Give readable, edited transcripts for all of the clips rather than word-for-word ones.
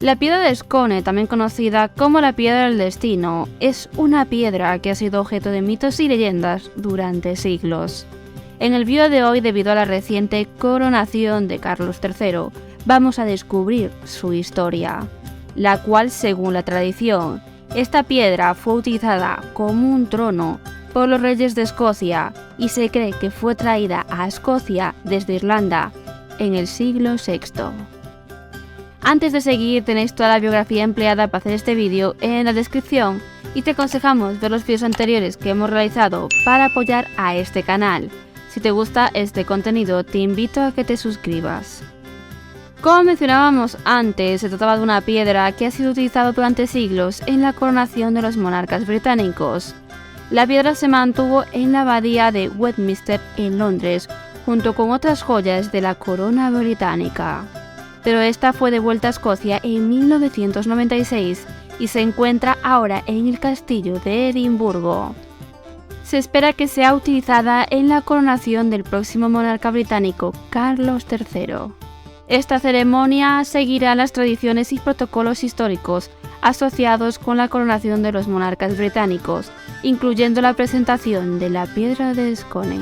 La piedra de Scone, también conocida como la piedra del destino, es una piedra que ha sido objeto de mitos y leyendas durante siglos. En el vídeo de hoy, debido a la reciente coronación de Carlos III, vamos a descubrir su historia, la cual, según la tradición, esta piedra fue utilizada como un trono por los reyes de Escocia y se cree que fue traída a Escocia desde Irlanda en el siglo VI. Antes de seguir, tenéis toda la biografía empleada para hacer este vídeo en la descripción y te aconsejamos ver los vídeos anteriores que hemos realizado para apoyar a este canal. Si te gusta este contenido, te invito a que te suscribas. Como mencionábamos antes, se trataba de una piedra que ha sido utilizada durante siglos en la coronación de los monarcas británicos. La piedra se mantuvo en la abadía de Westminster en Londres, junto con otras joyas de la corona británica. Pero esta fue devuelta a Escocia en 1996 y se encuentra ahora en el castillo de Edimburgo. Se espera que sea utilizada en la coronación del próximo monarca británico, Carlos III. Esta ceremonia seguirá las tradiciones y protocolos históricos asociados con la coronación de los monarcas británicos, incluyendo la presentación de la piedra de Scone.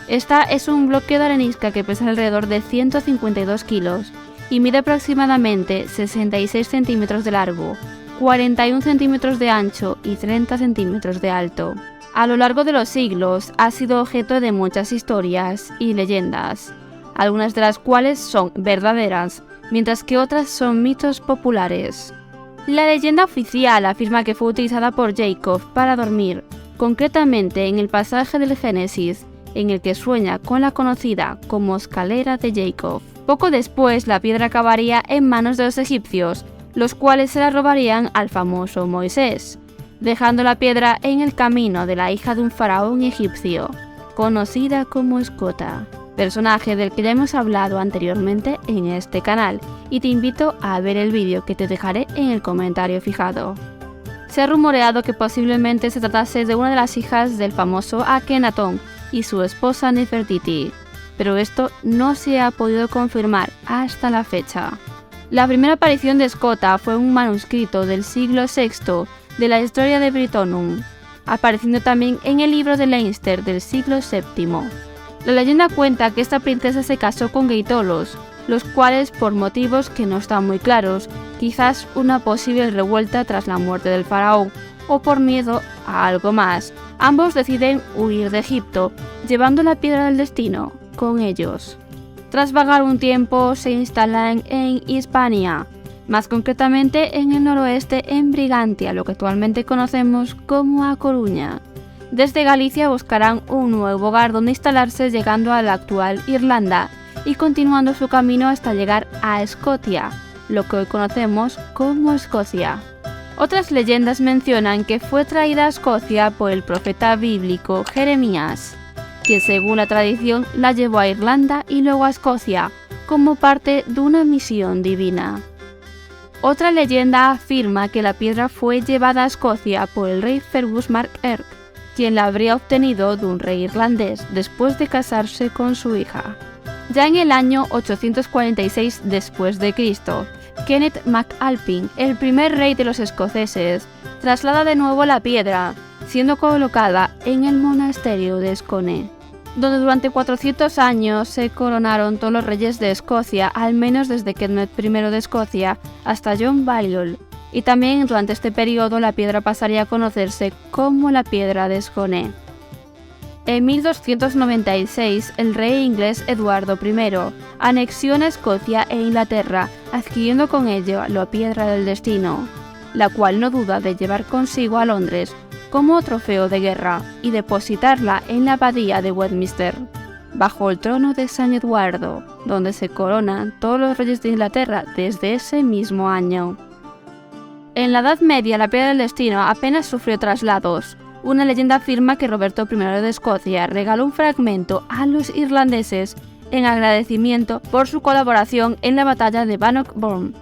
Esta es un bloque de arenisca que pesa alrededor de 152 kilos y mide aproximadamente 66 centímetros de largo, 41 centímetros de ancho y 30 centímetros de alto. A lo largo de los siglos ha sido objeto de muchas historias y leyendas, algunas de las cuales son verdaderas, mientras que otras son mitos populares. La leyenda oficial afirma que fue utilizada por Jacob para dormir, concretamente en el pasaje del Génesis, en el que sueña con la conocida como escalera de Jacob. Poco después, la piedra acabaría en manos de los egipcios, los cuales se la robarían al famoso Moisés, dejando la piedra en el camino de la hija de un faraón egipcio, conocida como Escota, personaje del que ya hemos hablado anteriormente en este canal, y te invito a ver el vídeo que te dejaré en el comentario fijado. Se ha rumoreado que posiblemente se tratase de una de las hijas del famoso Akenatón y su esposa Nefertiti, pero esto no se ha podido confirmar hasta la fecha. La primera aparición de Escota fue un manuscrito del siglo VI de la Historia de Brittonum, apareciendo también en el libro de Leinster del siglo VII. La leyenda cuenta que esta princesa se casó con Geitolos, los cuales, por motivos que no están muy claros, quizás una posible revuelta tras la muerte del faraón, o por miedo a algo más, ambos deciden huir de Egipto, llevando la piedra del destino con ellos. Tras vagar un tiempo, se instalan en Hispania, más concretamente en el noroeste en Brigantia, lo que actualmente conocemos como A Coruña. Desde Galicia buscarán un nuevo hogar donde instalarse, llegando a la actual Irlanda y continuando su camino hasta llegar a Escocia, lo que hoy conocemos como Escocia. Otras leyendas mencionan que fue traída a Escocia por el profeta bíblico Jeremías, quien según la tradición la llevó a Irlanda y luego a Escocia como parte de una misión divina. Otra leyenda afirma que la piedra fue llevada a Escocia por el rey Fergus Mac Airt, quien la habría obtenido de un rey irlandés después de casarse con su hija. Ya en el año 846 d.C., Kenneth MacAlpin, el primer rey de los escoceses, traslada de nuevo la piedra, siendo colocada en el monasterio de Scone, donde durante 400 años se coronaron todos los reyes de Escocia, al menos desde Kenneth I de Escocia hasta John Balliol, y también durante este periodo la piedra pasaría a conocerse como la piedra de Scone. En 1296, el rey inglés Eduardo I anexiona Escocia e Inglaterra, adquiriendo con ello la piedra del destino, la cual no duda de llevar consigo a Londres como trofeo de guerra y depositarla en la abadía de Westminster, bajo el trono de San Eduardo, donde se coronan todos los reyes de Inglaterra desde ese mismo año. En la Edad Media, la piedra del destino apenas sufrió traslados. Una leyenda afirma que Roberto I de Escocia regaló un fragmento a los irlandeses en agradecimiento por su colaboración en la batalla de Bannockburn.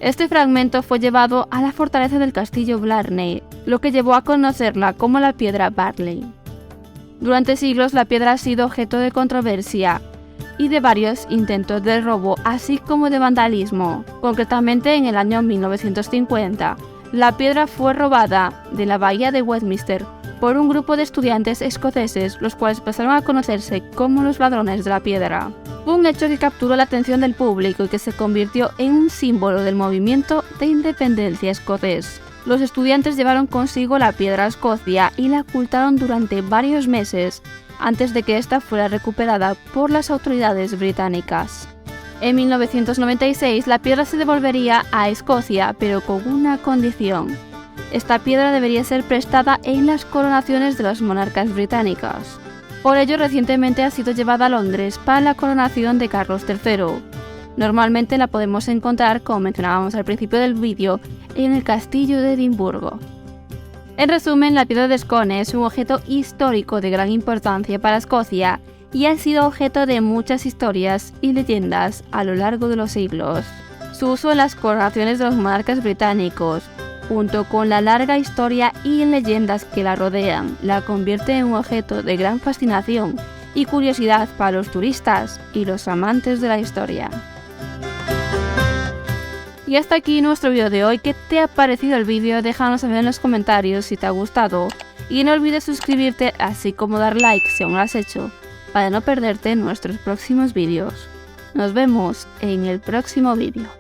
Este fragmento fue llevado a la fortaleza del castillo Blarney, lo que llevó a conocerla como la piedra Barley. Durante siglos la piedra ha sido objeto de controversia y de varios intentos de robo, así como de vandalismo. Concretamente en el año 1950, la piedra fue robada de la bahía de Westminster por un grupo de estudiantes escoceses, los cuales pasaron a conocerse como los ladrones de la piedra. Fue un hecho que capturó la atención del público y que se convirtió en un símbolo del movimiento de independencia escocés. Los estudiantes llevaron consigo la piedra a Escocia y la ocultaron durante varios meses antes de que ésta fuera recuperada por las autoridades británicas. En 1996 la piedra se devolvería a Escocia, pero con una condición. Esta piedra debería ser prestada en las coronaciones de los monarcas británicos. Por ello, recientemente ha sido llevada a Londres para la coronación de Carlos III. Normalmente la podemos encontrar, como mencionábamos al principio del vídeo, en el castillo de Edimburgo. En resumen, la piedra de Scone es un objeto histórico de gran importancia para Escocia y ha sido objeto de muchas historias y leyendas a lo largo de los siglos. Su uso en las coronaciones de los monarcas británicos, junto con la larga historia y leyendas que la rodean, la convierte en un objeto de gran fascinación y curiosidad para los turistas y los amantes de la historia. Y hasta aquí nuestro vídeo de hoy. ¿Qué te ha parecido el vídeo? Déjanos saber en los comentarios si te ha gustado. Y no olvides suscribirte, así como dar like si aún no lo has hecho, para no perderte nuestros próximos vídeos. Nos vemos en el próximo vídeo.